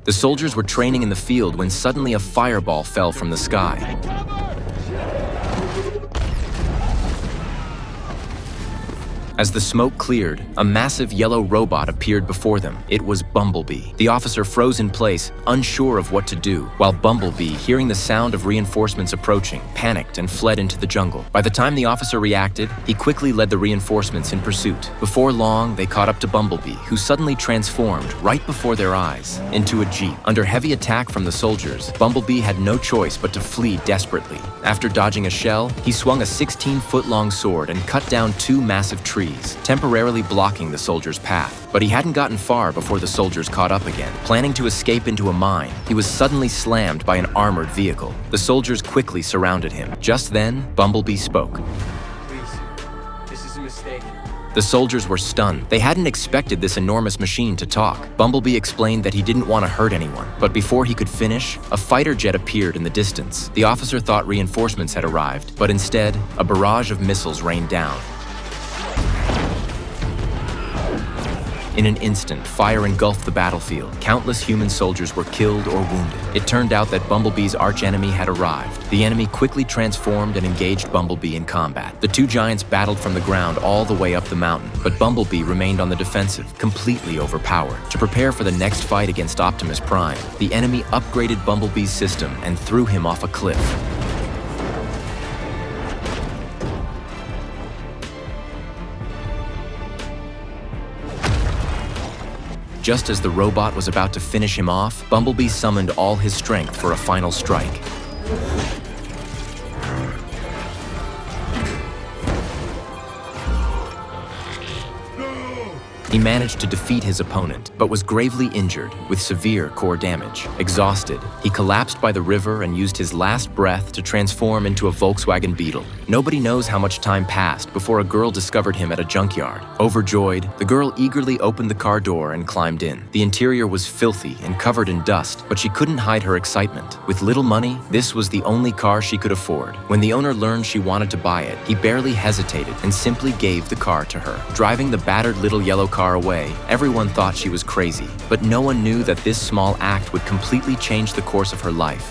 The soldiers were training in the field when suddenly a fireball fell from the sky. As the smoke cleared, a massive yellow robot appeared before them. It was Bumblebee. The officer froze in place, unsure of what to do, while Bumblebee, hearing the sound of reinforcements approaching, panicked and fled into the jungle. By the time the officer reacted, he quickly led the reinforcements in pursuit. Before long, they caught up to Bumblebee, who suddenly transformed, right before their eyes, into a jeep. Under heavy attack from the soldiers, Bumblebee had no choice but to flee desperately. After dodging a shell, he swung a 16-foot-long sword and cut down 2 massive trees, temporarily blocking the soldiers' path. But he hadn't gotten far before the soldiers caught up again. Planning to escape into a mine, he was suddenly slammed by an armored vehicle. The soldiers quickly surrounded him. Just then, Bumblebee spoke. Please, this is a mistake. The soldiers were stunned. They hadn't expected this enormous machine to talk. Bumblebee explained that he didn't want to hurt anyone. But before he could finish, a fighter jet appeared in the distance. The officer thought reinforcements had arrived, but instead, a barrage of missiles rained down. In an instant, fire engulfed the battlefield. Countless human soldiers were killed or wounded. It turned out that Bumblebee's archenemy had arrived. The enemy quickly transformed and engaged Bumblebee in combat. The 2 giants battled from the ground all the way up the mountain, but Bumblebee remained on the defensive, completely overpowered. To prepare for the next fight against Optimus Prime, the enemy upgraded Bumblebee's system and threw him off a cliff. Just as the robot was about to finish him off, Bumblebee summoned all his strength for a final strike. He managed to defeat his opponent, but was gravely injured with severe core damage. Exhausted, he collapsed by the river and used his last breath to transform into a Volkswagen Beetle. Nobody knows how much time passed before a girl discovered him at a junkyard. Overjoyed, the girl eagerly opened the car door and climbed in. The interior was filthy and covered in dust, but she couldn't hide her excitement. With little money, this was the only car she could afford. When the owner learned she wanted to buy it, he barely hesitated and simply gave the car to her. Driving the battered little yellow car away, everyone thought she was crazy, but no one knew that this small act would completely change the course of her life.